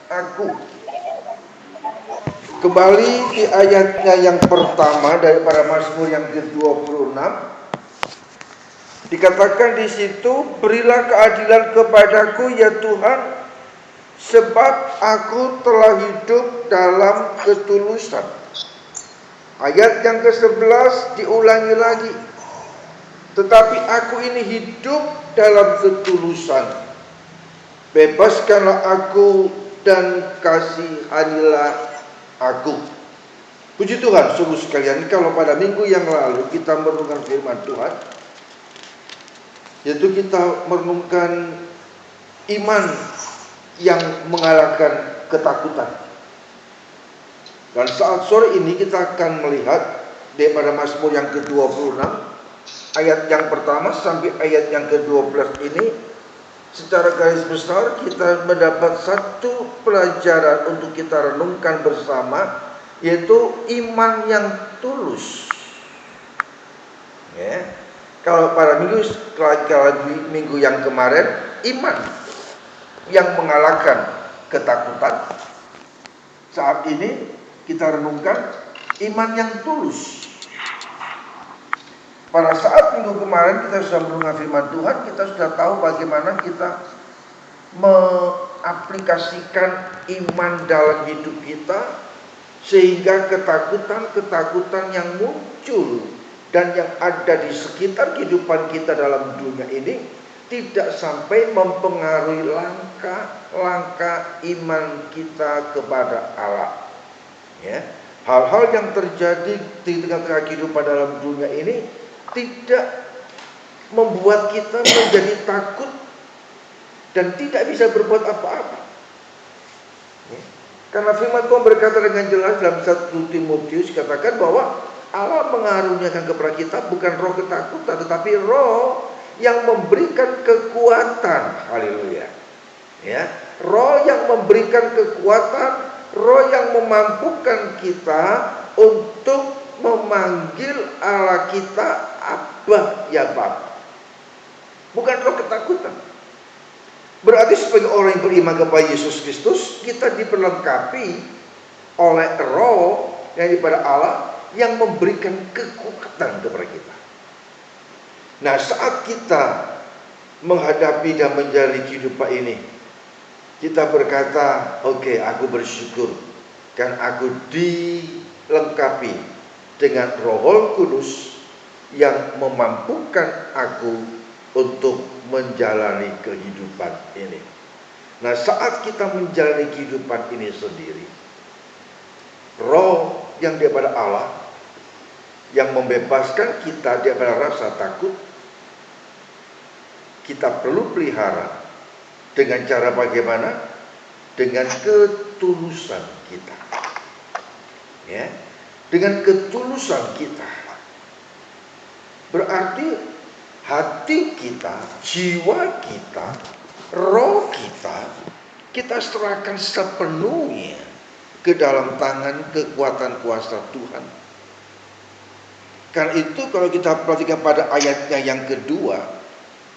aku. Kembali di ayatnya yang pertama daripada Mazmur yang ke-26, dikatakan di situ, berilah keadilan kepadaku ya Tuhan, sebab aku telah hidup dalam ketulusan. Ayat yang ke-11 diulangi lagi, tetapi aku ini hidup dalam ketulusan. Bebaskanlah aku dan kasihanilah aku. Puji Tuhan, saudara sekalian, kalau pada minggu yang lalu kita merenungkan firman Tuhan, yaitu kita merenungkan iman yang mengalahkan ketakutan. Dan saat sore ini kita akan melihat daripada Mazmur yang ke-26, ayat yang pertama sampai ayat yang ke-12 ini, secara garis besar kita mendapat satu pelajaran untuk kita renungkan bersama, yaitu iman yang tulus. Ya. Kalau pada minggu yang kemarin, iman yang mengalahkan ketakutan. Saat ini kita renungkan iman yang tulus. Pada saat minggu kemarin kita sudah mendengar firman Tuhan, kita sudah tahu bagaimana kita mengaplikasikan iman dalam hidup kita, sehingga ketakutan-ketakutan yang muncul dan yang ada di sekitar kehidupan kita dalam dunia ini tidak sampai mempengaruhi langkah-langkah iman kita kepada Allah. Ya, hal-hal yang terjadi di tengah-tengah kehidupan dalam dunia ini tidak membuat kita menjadi takut dan tidak bisa berbuat apa-apa. Ya. Karena firman Tuhan berkata dengan jelas dalam 1 Timotius, katakan bahwa Allah mengaruniakan kepada kita bukan roh ketakutan, tetapi roh yang memberikan kekuatan. Haleluya. Ya, roh yang memberikan kekuatan, roh yang memampukan kita untuk memanggil Allah kita Abba ya Bapa. Bukan roh ketakutan. Berarti sebagai orang yang beriman kepada Yesus Kristus, kita diperlengkapi oleh roh yang daripada Allah yang memberikan kekuatan kepada kita. Nah, saat kita menghadapi dan menjalani kehidupan ini, kita berkata, oke, aku bersyukur kan aku dilengkapi dengan Roh Kudus yang memampukan aku untuk menjalani kehidupan ini. Nah, saat kita menjalani kehidupan ini sendiri, roh yang daripada Allah yang membebaskan kita daripada rasa takut, kita perlu pelihara dengan cara bagaimana? Dengan ketulusan kita. Ya. Dengan ketulusan kita. Berarti hati kita, jiwa kita, roh kita serahkan sepenuhnya ke dalam tangan kekuatan kuasa Tuhan. Karena itu kalau kita perhatikan pada ayatnya yang kedua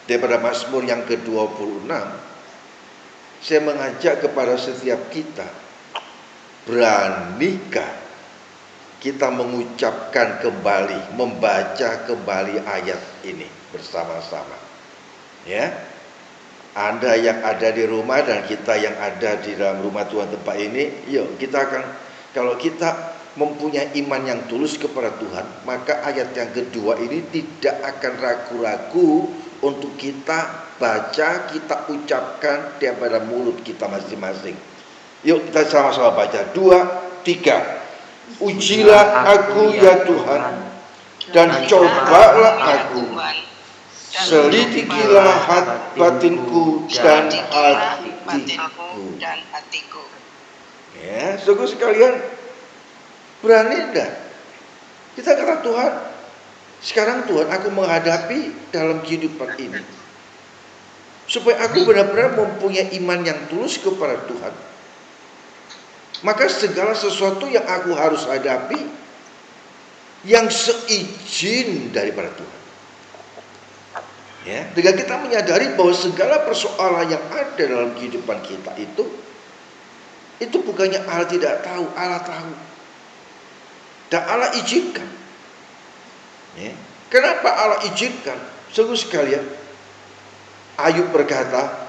daripada Mazmur yang ke-26, saya mengajak kepada setiap kita, beranikah kita mengucapkan kembali, membaca kembali ayat ini bersama-sama. Ya, Anda yang ada di rumah dan kita yang ada di dalam rumah Tuhan tempat ini, yuk kita akan, kalau kita mempunyai iman yang tulus kepada Tuhan, maka ayat yang kedua ini tidak akan ragu-ragu untuk kita baca, kita ucapkan daripada mulut kita masing-masing. Yuk kita sama-sama baca. 2, 3. Ujilah aku ya Tuhan, dan cobalah aku, selidikilah hati batinku dan hatiku. Ya, saudara sekalian, berani enggak? Kita kata Tuhan, sekarang Tuhan aku menghadapi dalam kehidupan ini, supaya aku benar-benar mempunyai iman yang tulus kepada Tuhan. Maka segala sesuatu yang aku harus hadapi yang seizin daripada Tuhan. Ya, dengan kita menyadari bahwa segala persoalan yang ada dalam kehidupan kita itu bukannya Allah tidak tahu, Allah tahu. Dan Allah izinkan. Ya. Kenapa Allah izinkan? Sungguh sekalian, Ayub berkata,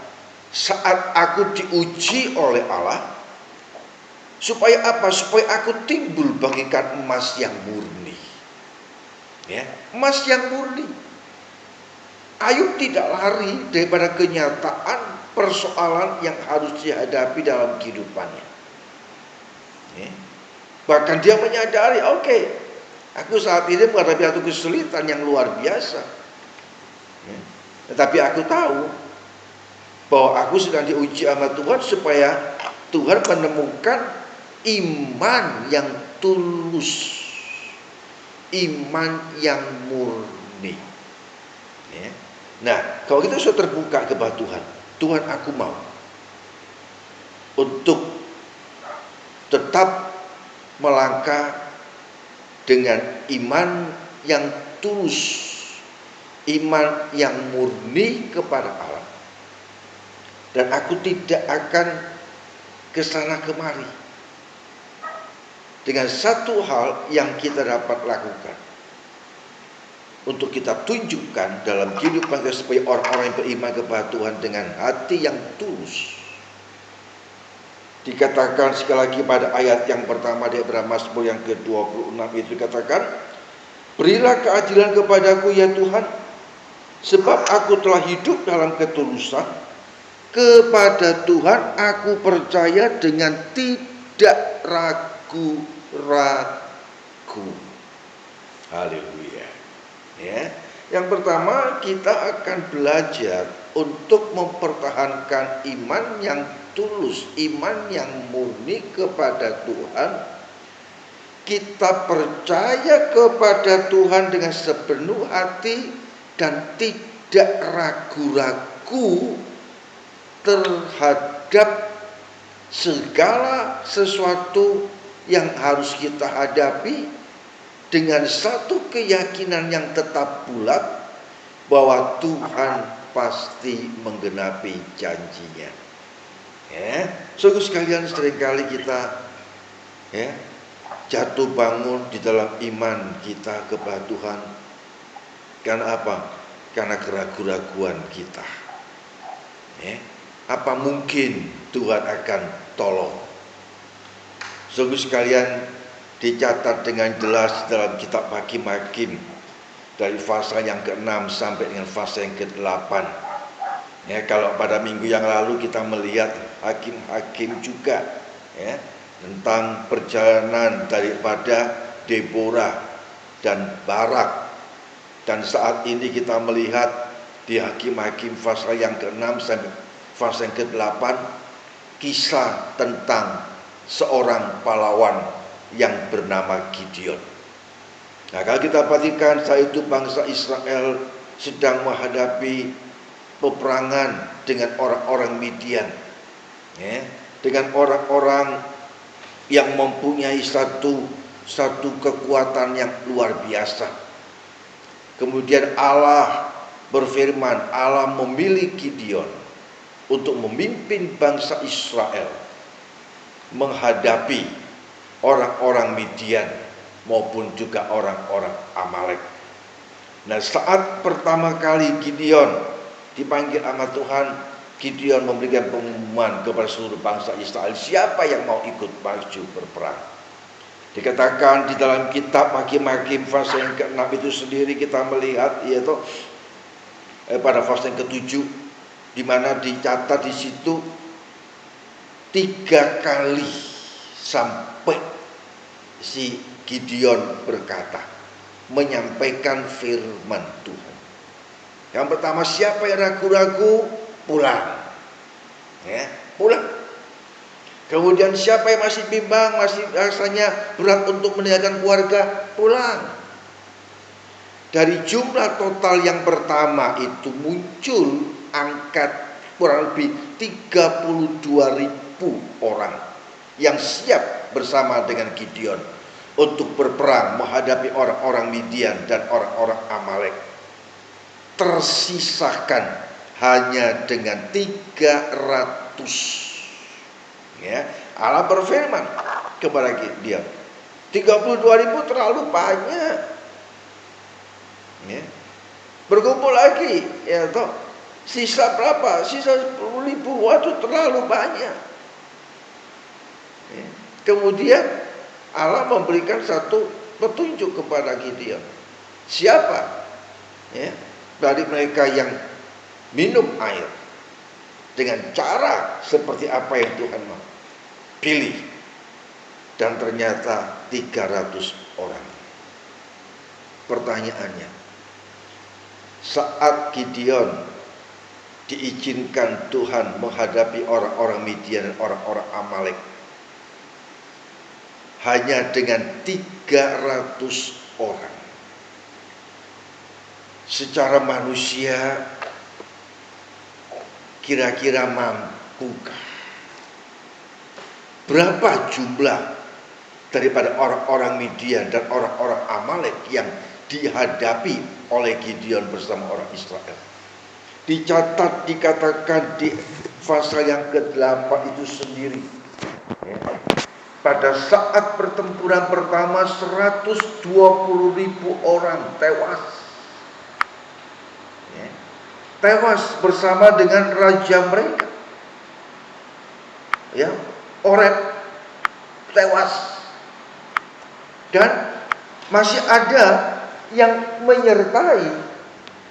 saat aku diuji oleh Allah, supaya apa? Supaya aku timbul bagikan emas yang murni. Ya, emas yang murni. Ayub tidak lari daripada kenyataan persoalan yang harus dihadapi dalam kehidupannya. Ya. Bahkan dia menyadari, oke, aku saat ini menghadapi satu kesulitan yang luar biasa. Ya. Tetapi aku tahu bahwa aku sedang diuji sama Tuhan supaya Tuhan menemukan iman yang tulus, iman yang murni. Ya. Nah, kalau kita sudah terbuka kepada Tuhan, Tuhan aku mau untuk tetap melangkah dengan iman yang tulus, iman yang murni kepada Allah. Dan aku tidak akan kesana kemari. Dengan satu hal yang kita dapat lakukan, untuk kita tunjukkan dalam kehidupan kita supaya orang-orang yang beriman kepada Tuhan dengan hati yang tulus. Dikatakan sekali lagi pada ayat yang pertama di Mazmur yang ke-26 itu dikatakan, berilah keadilan kepadaku ya Tuhan, sebab aku telah hidup dalam ketulusan. Kepada Tuhan aku percaya dengan tidak ragu-ragu. Haleluya. Ya, yang pertama kita akan belajar untuk mempertahankan iman yang tulus, iman yang murni kepada Tuhan. Kita percaya kepada Tuhan dengan sepenuh hati dan tidak ragu-ragu terhadap segala sesuatu yang harus kita hadapi, dengan satu keyakinan yang tetap bulat bahwa Tuhan pasti menggenapi janjinya. Ya, sungguh sekalian seringkali kita jatuh bangun di dalam iman kita kepada Tuhan. Karena apa? Karena keraguan-raguan kita. Apa mungkin Tuhan akan tolong? Sungguh sekalian, dicatat dengan jelas dalam kitab Hakim-Hakim dari pasal yang ke-6 sampai dengan pasal yang ke-8. Ya, kalau pada minggu yang lalu kita melihat Hakim-Hakim juga, ya, tentang perjalanan daripada Deborah dan Barak. Dan saat ini kita melihat di Hakim-Hakim pasal yang ke-6 sampai pasal yang ke-8 kisah tentang seorang pahlawan yang bernama Gideon. Nah, kalau kita perhatikan saat itu bangsa Israel sedang menghadapi peperangan dengan orang-orang Midian, ya, dengan orang-orang yang mempunyai satu kekuatan yang luar biasa. Kemudian Allah berfirman, Allah memilih Gideon untuk memimpin bangsa Israel menghadapi orang-orang Midian maupun juga orang-orang Amalek. Nah, saat pertama kali Gideon dipanggil sama Tuhan, Gideon memberikan pengumuman kepada seluruh bangsa Israel, siapa yang mau ikut maju berperang. Dikatakan di dalam kitab Hakim-Hakim pasal yang ke-6 itu sendiri kita melihat, yaitu pada pasal yang ke-7, di mana dicatat di situ 3 kali sampai si Gideon berkata, menyampaikan firman Tuhan. Yang pertama, siapa yang ragu-ragu, pulang. Ya, pulang. Kemudian siapa yang masih bimbang, masih rasanya berat untuk meninggalkan keluarga, pulang. Dari jumlah total yang pertama itu muncul angka kurang lebih 32.000 orang yang siap bersama dengan Gideon untuk berperang menghadapi orang-orang Midian dan orang-orang Amalek. tersisakan hanya dengan 300. Ya, Allah berfirman kepada dia, 32.000 terlalu banyak. Ya. Berkumpul lagi, ya toh. Sisa berapa? Sisa 10.000. Waduh, terlalu banyak. Ya. Kemudian Allah memberikan satu petunjuk kepada Gideon. Siapa? Ya, dari mereka yang minum air dengan cara seperti apa yang Tuhan mau pilih. Dan ternyata 300 orang. Pertanyaannya, saat Gideon diizinkan Tuhan menghadapi orang-orang Midian dan orang-orang Amalek hanya dengan 300 orang, secara manusia kira-kira mampukah? Berapa jumlah daripada orang-orang Midian dan orang-orang Amalek yang dihadapi oleh Gideon bersama orang Israel? Dicatat, dikatakan di pasal yang ke-8 itu sendiri, ya, pada saat pertempuran pertama 120.000 orang tewas, ya, tewas bersama dengan raja mereka, ya, Oreb tewas. Dan masih ada yang menyertai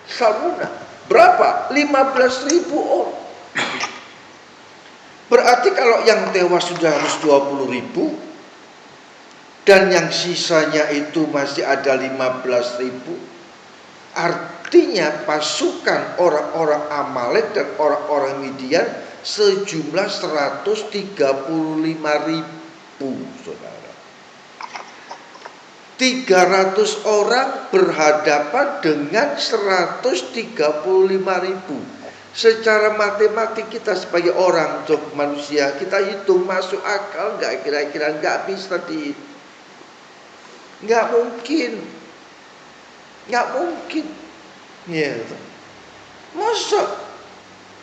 Salmuna. Berapa? 15.000 orang. Berarti kalau yang tewas sudah harus 20.000 dan yang sisanya itu masih ada 15.000, artinya pasukan orang-orang Amalek dan orang-orang Midian sejumlah 135.000, saudara. 300 orang berhadapan dengan 135.000. Secara matematik kita sebagai orang, manusia, kita hitung masuk akal nggak? Kira-kira nggak bisa dihitung. Nggak mungkin. Nggak mungkin. Ya. Masa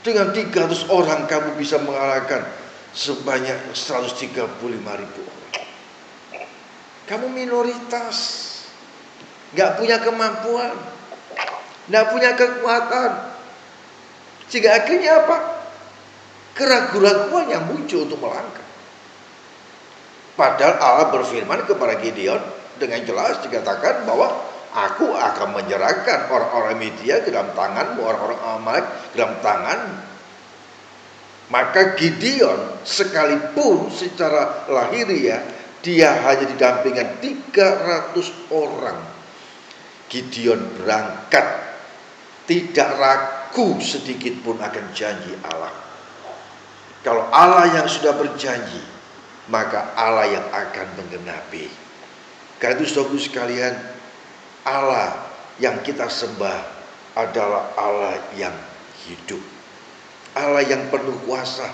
dengan 300 orang kamu bisa mengalahkan sebanyak 135.000 orang? Kamu minoritas, gak punya kemampuan, gak punya kekuatan. Sehingga akhirnya apa? Keraguan-keraguan yang muncul untuk melangkah. Padahal Allah berfirman kepada Gideon dengan jelas dikatakan bahwa aku akan menyerahkan orang-orang Midian ke dalam tanganmu, orang-orang Amalek ke dalam tanganmu. Maka Gideon sekalipun secara lahiriah dia hanya didampingi 300 orang. Gideon berangkat tidak ragu sedikit pun akan janji Allah. Kalau Allah yang sudah berjanji, maka Allah yang akan menggenapi. Karena itu saudara sekalian, Allah yang kita sembah adalah Allah yang hidup, Allah yang penuh kuasa,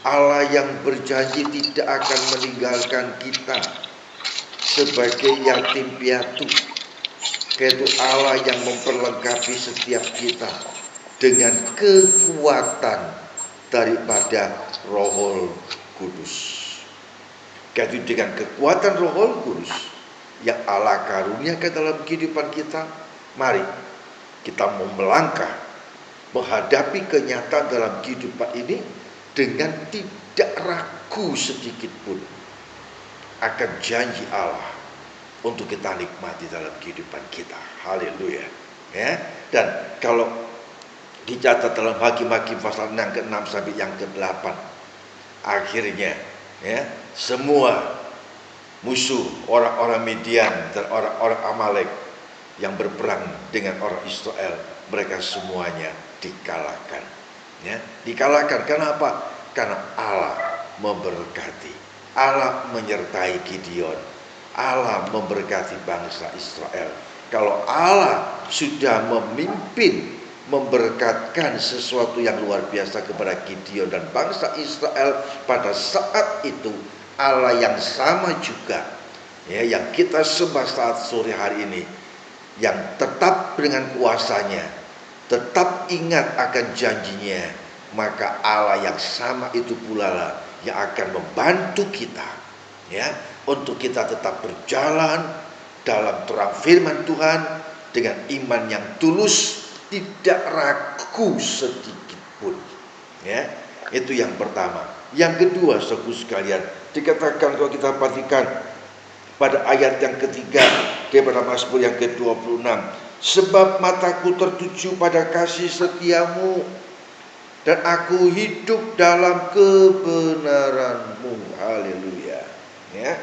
Allah yang berjanji tidak akan meninggalkan kita sebagai yatim piatu. Yaitu Allah yang memperlengkapi setiap kita dengan kekuatan daripada Roh Kudus. Yaitu dengan kekuatan Roh Kudus yang Allah karuniakan dalam kehidupan kita, mari kita mau melangkah menghadapi kenyataan dalam kehidupan ini dengan tidak ragu sedikit pun akan janji Allah untuk kita nikmati dalam kehidupan kita. Haleluya. Ya. Dan kalau dicatat dalam Hakim-Hakim pasal yang ke-6 sampai yang ke-8, akhirnya ya, semua musuh orang-orang Midian dan orang-orang Amalek yang berperang dengan orang Israel, mereka semuanya dikalahkan. Ya, dikalahkan. Kenapa? Karena Allah memberkati, Allah menyertai Gideon, Allah memberkati bangsa Israel. Kalau Allah sudah memimpin, memberkatkan sesuatu yang luar biasa kepada Gideon dan bangsa Israel pada saat itu, Allah yang sama juga, ya, yang kita sembah saat sore hari ini, yang tetap tetap dengan kuasanya, tetap ingat akan janjinya, maka Allah yang sama itu pula lah yang akan membantu kita, ya, untuk kita tetap berjalan dalam terang firman Tuhan dengan iman yang tulus, tidak ragu sedikit pun, ya. Itu yang pertama. Yang kedua, saudara sekalian, dikatakan kalau kita perhatikan pada ayat yang ketiga daripada Mazmur yang ke-26, sebab mataku tertuju pada kasih setiamu dan aku hidup dalam kebenaranmu. Haleluya. Ya.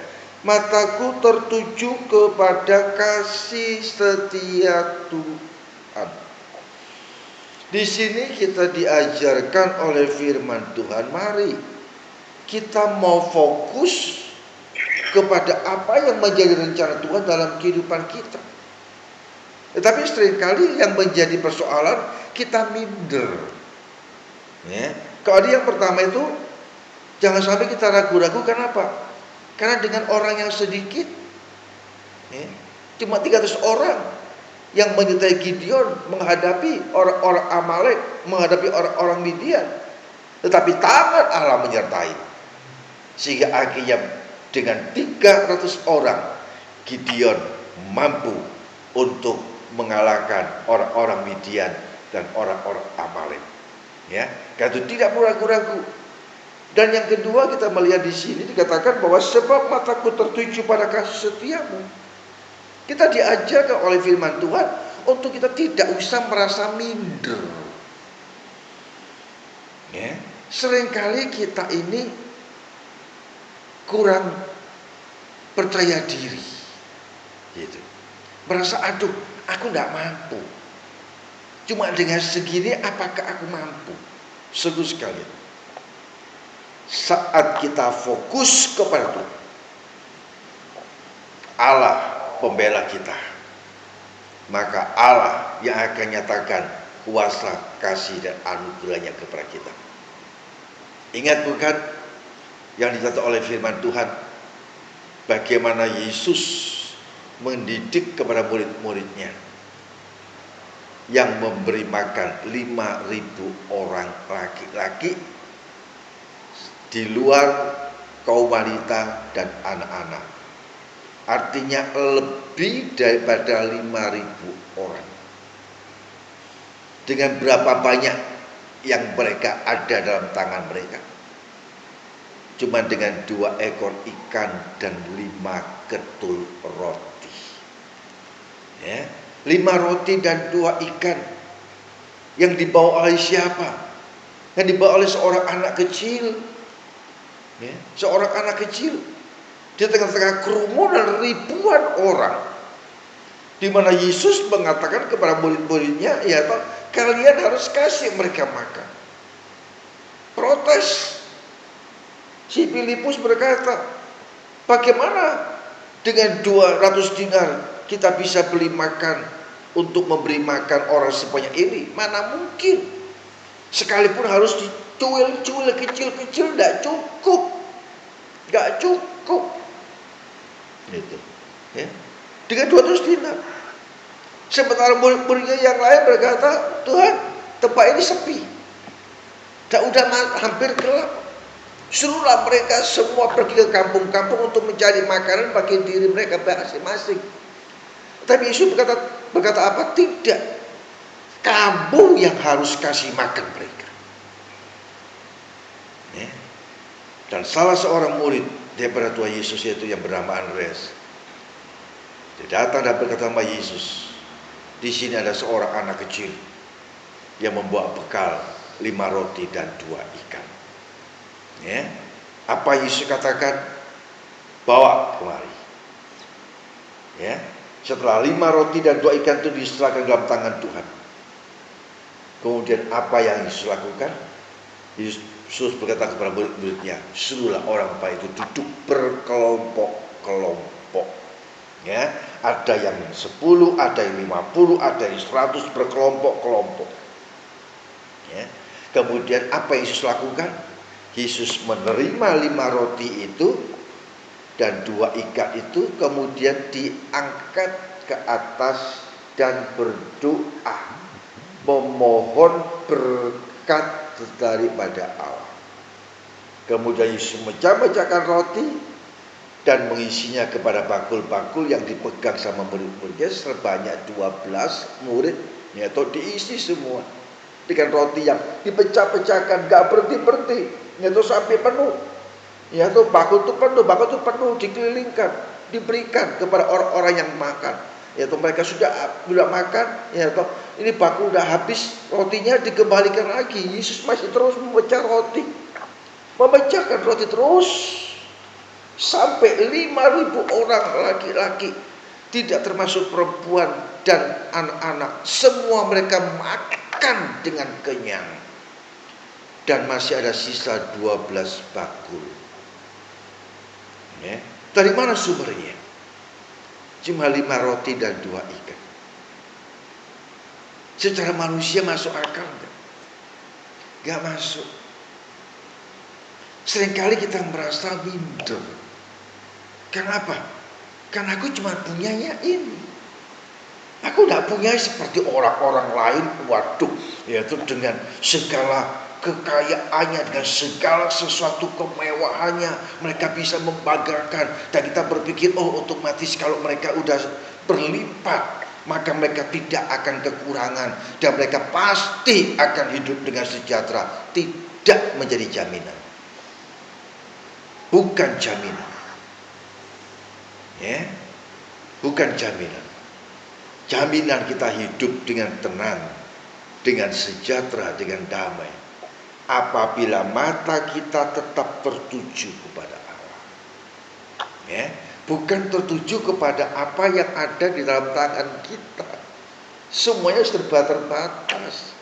Mataku tertuju kepada kasih setia Tuhan. Di sini kita diajarkan oleh firman Tuhan, mari kita mau fokus kepada apa yang menjadi rencana Tuhan dalam kehidupan kita. Tetapi seringkali yang menjadi persoalan, kita minder. Ya. Kalau yang pertama itu, jangan sampai kita ragu-ragu. Kenapa? Karena dengan orang yang sedikit, ya, cuma 300 orang yang menyertai Gideon menghadapi orang-orang Amalek, menghadapi orang-orang Midian. Tetapi tangan Allah menyertai. Sehingga akhirnya dengan 300 orang Gideon mampu untuk mengalahkan orang-orang Midian dan orang-orang Amalek. Ya, karena itu tidak ragu-ragu. Dan yang kedua kita melihat di sini dikatakan bahwa sebab mataku tertuju pada kasih setiamu. Kita diajarkan oleh firman Tuhan untuk kita tidak usah merasa minder. Ya, seringkali kita ini kurang percaya diri, gitu. Merasa aduh, aku tidak mampu. Cuma dengan segini apakah aku mampu? Sungguh sekali. Saat kita fokus kepada Tuhan, Allah pembela kita, maka Allah yang akan nyatakan kuasa, kasih dan anugerahnya kepada kita. Ingat bukan yang dicatat oleh firman Tuhan, bagaimana Yesus mendidik kepada murid-muridnya yang memberi makan 5.000 orang laki-laki di luar kaum wanita dan anak-anak. Artinya lebih daripada 5.000 orang. Dengan berapa banyak yang mereka ada dalam tangan mereka? Cuma dengan 2 ekor ikan dan 5 ketul roti. Ya, 5 roti dan 2 ikan. Yang dibawa oleh siapa? Yang dibawa oleh seorang anak kecil. Ya, seorang anak kecil. Di tengah-tengah kerumunan ribuan orang, di mana Yesus mengatakan kepada murid-muridnya, ya toh, kalian harus kasih mereka makan. Protes. Si Filipus berkata, bagaimana dengan 200 dinar kita bisa beli makan untuk memberi makan orang sebanyak ini? Mana mungkin. Sekalipun harus dicuil-cuil kecil-kecil, tidak cukup. Tidak cukup. Itu, ya. Dengan 200 dinar. Sementara murid-muridnya yang lain berkata, Tuhan, tempat ini sepi. Dan udah hampir gelap. Suruhlah mereka semua pergi ke kampung-kampung untuk mencari makanan bagi diri mereka masing-masing. Tapi Yesus berkata apa? Tidak. Kamu yang harus kasih makan mereka. Ya. Dan salah seorang murid daripada Tuhan Yesus yaitu yang bernama Andreas, dia datang dan berkata sama Yesus, di sini ada seorang anak kecil yang membawa bekal 5 roti dan 2 ikan. Ya, apa Yesus katakan? Bawa kemari. Ya, setelah 5 roti dan 2 ikan itu diserahkan dalam tangan Tuhan. Kemudian apa yang Yesus lakukan? Yesus berkata kepada murid-muridnya, suruhlah orang pada itu duduk berkelompok-kelompok. Ya, ada yang 10, ada yang 50, ada yang 100 berkelompok-kelompok. Ya. Kemudian apa yang Yesus lakukan? Yesus menerima 5 roti itu dan 2 ikan itu, kemudian diangkat ke atas dan berdoa, memohon berkat daripada Allah. Kemudian Yesus memecah-mecahkan roti dan mengisinya kepada bakul-bakul yang dipegang sama murid-muridnya sebanyak 12 murid, yaitu diisi semua dengan roti yang dipecah-pecahkan, gak berhenti-berhenti, yaitu sampai penuh. Yaitu bakul itu penuh, dikelilingkan, diberikan kepada orang-orang yang makan. Yaitu mereka sudah makan, yaitu ini bakul udah habis, rotinya dikembalikan lagi. Yesus masih terus memecah roti, memecahkan roti terus. Sampai 5.000 orang laki-laki, tidak termasuk perempuan dan anak-anak, semua mereka makan dengan kenyang. Dan masih ada sisa 12 bakul. Ya. Dari mana sumbernya? Cuma 5 roti dan 2 ikan. Secara manusia masuk akal enggak? Gak masuk. Seringkali kita merasa minder. Kenapa? Karena aku cuma punyanya ini. Aku tidak punya seperti orang-orang lain. Waduh, yaitu dengan segala kekayaannya, dengan segala sesuatu kemewahannya, mereka bisa membanggakan. Dan kita berpikir, oh otomatis kalau mereka udah berlimpah, maka mereka tidak akan kekurangan. Dan mereka pasti akan hidup dengan sejahtera. Tidak menjadi jaminan. Bukan jaminan. Ya, bukan jaminan. Jaminan kita hidup dengan tenang, dengan sejahtera, dengan damai, apabila mata kita tetap tertuju kepada Allah. Ya, bukan tertuju kepada apa yang ada di dalam tangan kita. Semuanya serba terbatas.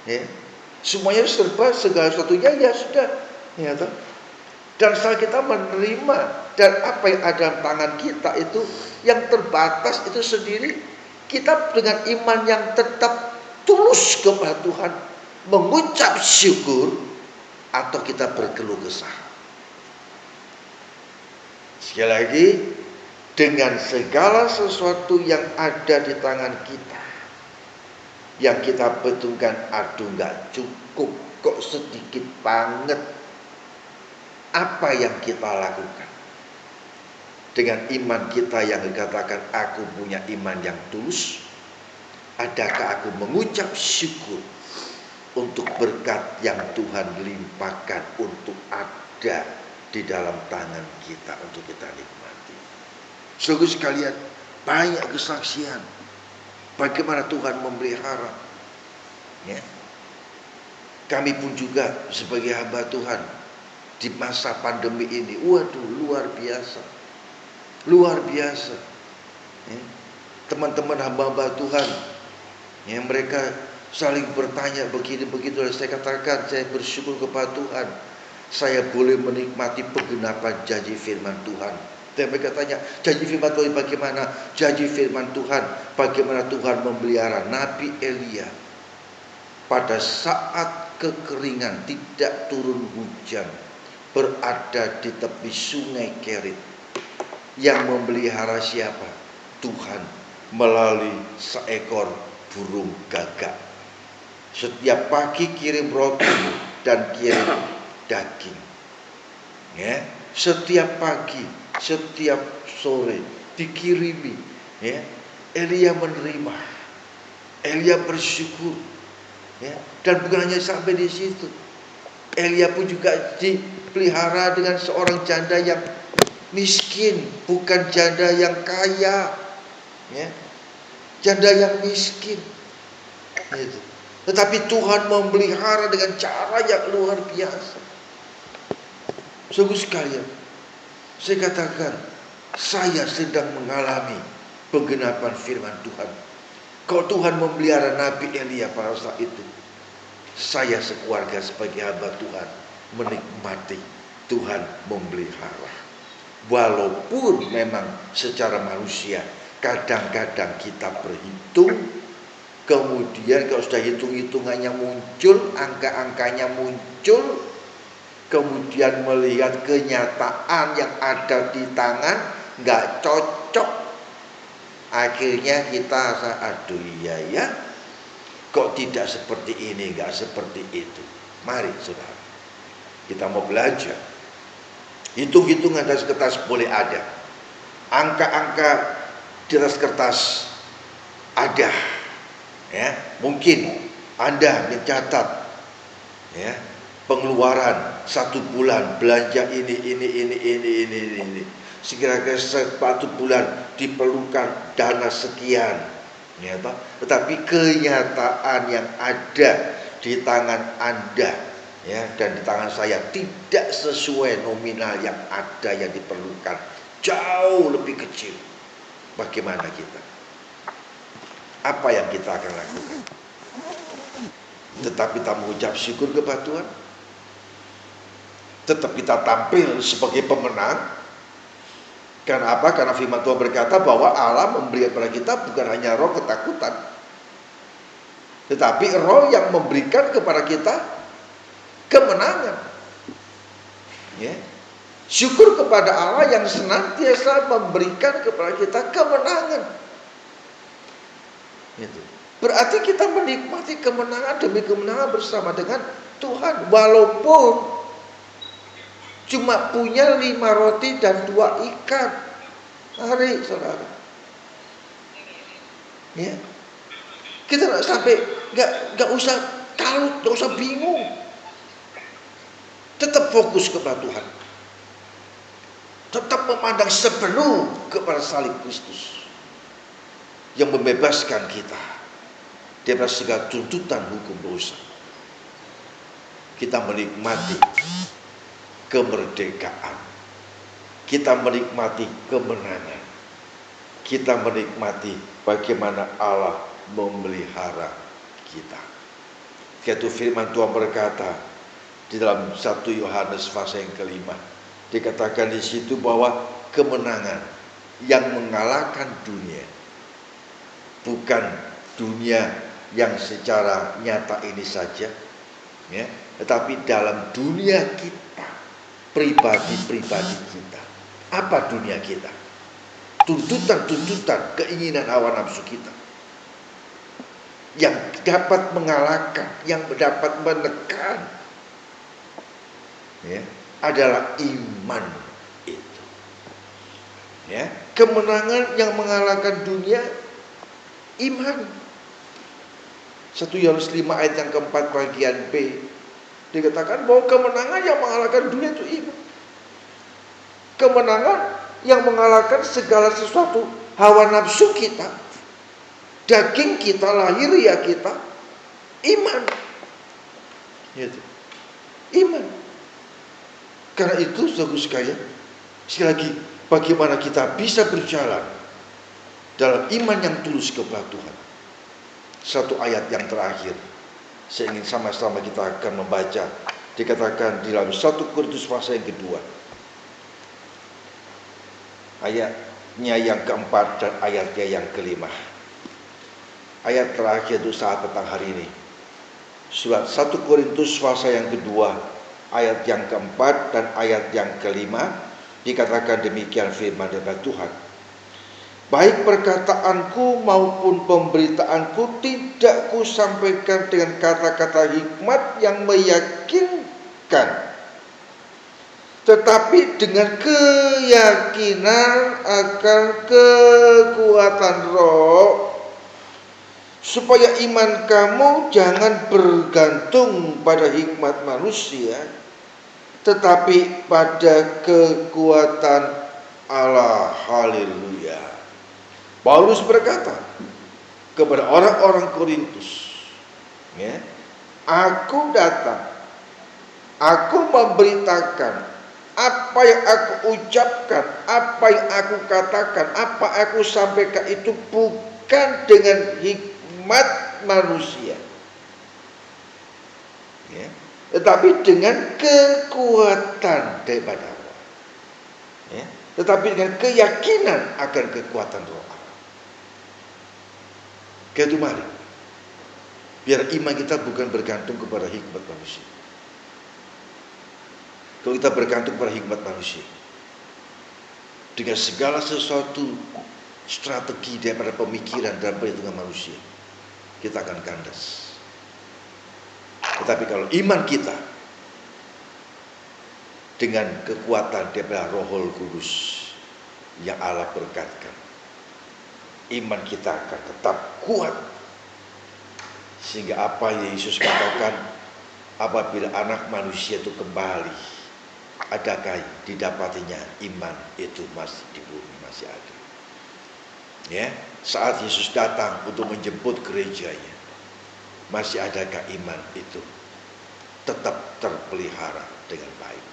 Ya, semuanya serba, segala sesuatunya ya sudah. Ya, toh? Dan setelah kita menerima dan apa yang ada dalam tangan kita itu yang terbatas itu sendiri, kita dengan iman yang tetap tulus kepada Tuhan, mengucap syukur atau kita berkeluh kesah. Sekali lagi, dengan segala sesuatu yang ada di tangan kita, yang kita betulkan, aduh gak cukup, kok sedikit banget. Apa yang kita lakukan? Dengan iman kita yang dikatakan aku punya iman yang tulus, adakah aku mengucap syukur untuk berkat yang Tuhan limpahkan untuk ada di dalam tangan kita untuk kita nikmati? Saudara sekalian, banyak kesaksian bagaimana Tuhan memelihara. Ya. Kami pun juga sebagai hamba Tuhan di masa pandemi ini, waduh luar biasa. Luar biasa. Ya. Teman-teman hamba-hamba Tuhan, ya, mereka saling bertanya begini-begitu. Saya katakan, saya bersyukur kepada Tuhan, saya boleh menikmati penggenapan janji firman Tuhan. Dan mereka tanya, janji firman Tuhan bagaimana? Janji firman Tuhan, bagaimana Tuhan memelihara Nabi Elia pada saat kekeringan, tidak turun hujan, berada di tepi sungai Kerit. Yang memelihara siapa? Tuhan melalui seekor burung gagak. Setiap pagi kirim roti dan kirim daging. Ya, setiap pagi, setiap sore dikirimi. Ya, Elia menerima. Elia bersyukur. Ya, dan bukan hanya sampai di situ. Elia pun juga dipelihara dengan seorang janda yang miskin, bukan janda yang kaya, ya, janda yang miskin. Gitu. Tetapi Tuhan memelihara dengan cara yang luar biasa. Sungguh sekalian, saya katakan, saya sedang mengalami penggenapan firman Tuhan. Kalau Tuhan memelihara Nabi Elia pada saat itu, saya sekeluarga sebagai hamba Tuhan menikmati Tuhan memelihara. Walaupun memang secara manusia kadang-kadang kita berhitung, kemudian kalau sudah hitung-hitungannya muncul, angka-angkanya muncul, kemudian melihat kenyataan yang ada di tangan nggak cocok, Akhirnya kita rasa, aduh iya ya, kok tidak seperti ini, nggak seperti itu. Mari saudara, kita mau belajar. Hitung-hitungan di atas kertas boleh ada, angka-angka di atas kertas ada, ya. Mungkin Anda mencatat, ya, pengeluaran 1 bulan, belanja ini. Sekira-kira 1 bulan diperlukan dana sekian, ya, tetapi kenyataan yang ada di tangan Anda, ya, dan di tangan saya tidak sesuai nominal yang ada yang diperlukan, jauh lebih kecil. Bagaimana kita? Apa yang kita akan lakukan? Tetap kita mengucap syukur kepada Tuhan? Tetap kita tampil sebagai pemenang? Karena apa? Karena firman Tuhan berkata bahwa Allah memberi kepada kita bukan hanya roh ketakutan, tetapi roh yang memberikan kepada kita kemenangan. Ya. Syukur kepada Allah yang senantiasa memberikan kepada kita kemenangan. Gitu. Berarti kita menikmati kemenangan demi kemenangan bersama dengan Tuhan, walaupun cuma punya 5 roti dan 2 ikan. Mari saudara, ya, kita nggak sampai nggak usah kalut, nggak usah bingung. Tetap fokus kepada Tuhan. Tetap memandang sepenuh kepada salib Kristus yang membebaskan kita dari segala tuntutan hukum dosa. Kita menikmati kemerdekaan, kita menikmati kemenangan, kita menikmati bagaimana Allah memelihara kita. Yaitu firman Tuhan berkata di dalam 1 Yohanes pasal yang kelima, dikatakan di situ bahwa kemenangan yang mengalahkan dunia bukan dunia yang secara nyata ini saja, ya, tetapi dalam dunia kita, pribadi-pribadi kita. Apa dunia kita? Tuntutan-tuntutan, keinginan hawa nafsu kita yang dapat mengalahkan, yang dapat menekan, ya, adalah iman itu. Ya, kemenangan yang mengalahkan dunia, iman. 1 Yohanes 5 ayat yang keempat bagian B dikatakan bahwa kemenangan yang mengalahkan dunia itu iman. Kemenangan yang mengalahkan segala sesuatu, hawa nafsu kita, daging kita, lahiriah kita, iman. Gitu. Iman. Karena itu saudara sekalian, sekali lagi, bagaimana kita bisa berjalan dalam iman yang tulus kepada Tuhan. 1 ayat yang terakhir saya ingin sama-sama kita akan membaca, dikatakan di dalam 1 Korintus pasal yang kedua, ayatnya yang keempat dan ayatnya yang kelima. Ayat terakhir itu saat petang hari ini, surat 1 Korintus pasal yang kedua, ayat yang keempat dan ayat yang kelima, dikatakan demikian firman dari Tuhan. Baik perkataanku maupun pemberitaanku tidak kusampaikan dengan kata-kata hikmat yang meyakinkan, tetapi dengan keyakinan akan kekuatan roh, supaya iman kamu jangan bergantung pada hikmat manusia, tetapi pada kekuatan Allah. Haleluya. Paulus berkata kepada orang-orang Korintus, ya, aku datang, aku memberitakan apa yang aku ucapkan, apa yang aku katakan, apa aku sampaikan itu bukan dengan hikmat manusia, ya, tetapi dengan kekuatan daripada Allah, ya, tetapi dengan keyakinan akan kekuatan roh. Itu mari, biar iman kita bukan bergantung kepada hikmat manusia. Kalau kita bergantung pada hikmat manusia, dengan segala sesuatu strategi daripada pemikiran dan perhitungan manusia, kita akan kandas. Tetapi kalau iman kita dengan kekuatan daripada Roh Kudus yang Allah berkatkan, iman kita akan tetap kuat. Sehingga apa yang Yesus katakan, apabila anak manusia itu kembali, adakah didapatinya iman itu masih di bumi, masih ada. Ya, saat Yesus datang untuk menjemput gerejanya, masih adakah iman itu tetap terpelihara dengan baik?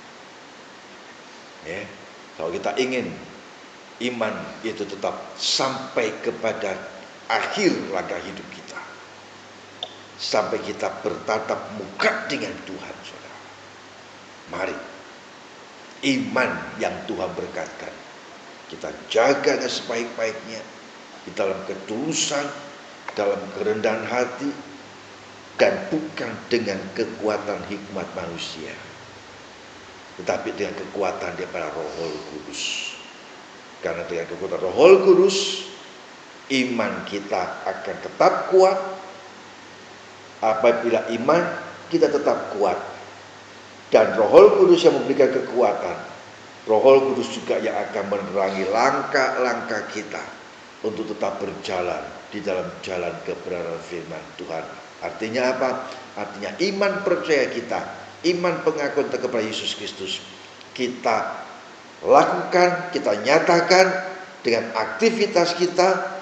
Ya, kalau kita ingin iman itu tetap sampai kepada akhir langkah hidup kita, sampai kita bertatap muka dengan Tuhan, saudara, mari iman yang Tuhan berkatkan kita jaga dengan sebaik-baiknya, di dalam ketulusan, dalam kerendahan hati, dan bukan dengan kekuatan hikmat manusia, tetapi dengan kekuatan daripada Roh Kudus. Karena dengan kekuatan Roh Kudus, iman kita akan tetap kuat. Apabila iman kita tetap kuat dan Roh Kudus yang memberikan kekuatan, Roh Kudus juga yang akan menerangi langkah-langkah kita untuk tetap berjalan di dalam jalan kebenaran firman Tuhan. Artinya apa? Artinya iman percaya kita, iman pengakuan kepada Yesus Kristus, kita lakukan, kita nyatakan dengan aktivitas kita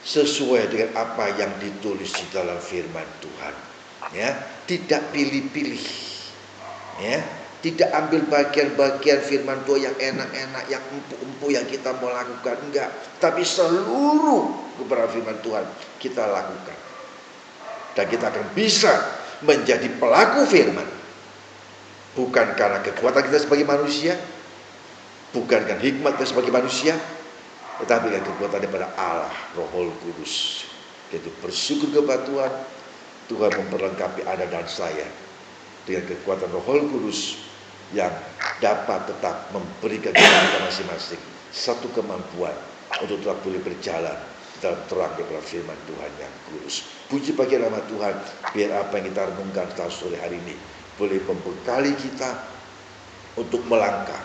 sesuai dengan apa yang ditulis di dalam firman Tuhan. Ya, tidak pilih-pilih. Ya, tidak ambil bagian-bagian firman Tuhan yang enak-enak, yang empuk-empuk yang kita mau lakukan, enggak. Tapi seluruh kebenaran firman Tuhan kita lakukan. Dan kita akan bisa menjadi pelaku firman. Bukan karena kekuatan kita sebagai manusia, bukan karena hikmat kita sebagai manusia, tetapi karena kekuatan daripada Allah, Roh Kudus. Yaitu bersyukur kepada Tuhan, Tuhan memperlengkapi Anda dan saya dengan kekuatan Roh Kudus yang dapat tetap memberikan kepada kita masing-masing satu kemampuan untuk tetap boleh berjalan dalam terang daripada firman Tuhan yang kudus. Puji bagi nama Tuhan, biar apa yang kita renungkan pada sore hari ini boleh membekali kita untuk melangkah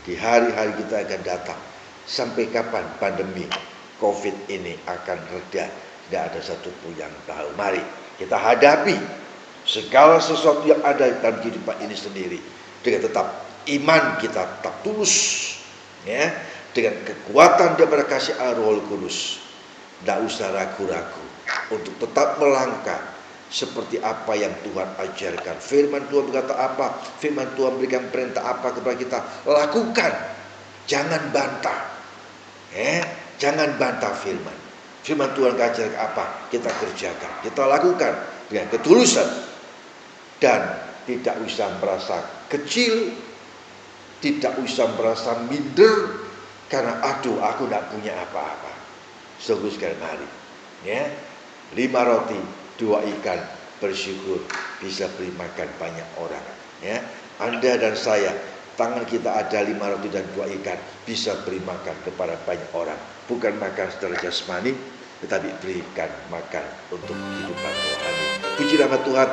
di hari-hari kita akan datang. Sampai kapan pandemi COVID ini akan reda, tidak ada satupun yang tahu. Mari kita hadapi segala sesuatu yang ada dalam kehidupan ini sendiri dengan tetap iman kita tetap tulus, ya, dengan kekuatan daripada kasih Roh Kudus. Tidak usah ragu-ragu untuk tetap melangkah seperti apa yang Tuhan ajarkan. Firman Tuhan berkata apa? Firman Tuhan berikan perintah apa kepada kita? Lakukan, jangan bantah. Jangan bantah firman. Firman Tuhan ajarkan apa? Kita kerjakan, kita lakukan dengan ketulusan. Dan tidak usah merasa kecil, tidak usah merasa minder karena aduh aku tidak punya apa-apa. Sungguh sekali mari, ya, 5 roti 2 ikan, bersyukur bisa beri makan banyak orang. Ya, Anda dan saya, tangan kita ada 5 roti dan 2 ikan, bisa beri makan kepada banyak orang. Bukan makan secara jasmani, tetapi berikan makan untuk kehidupan rohani. Puji nama Tuhan.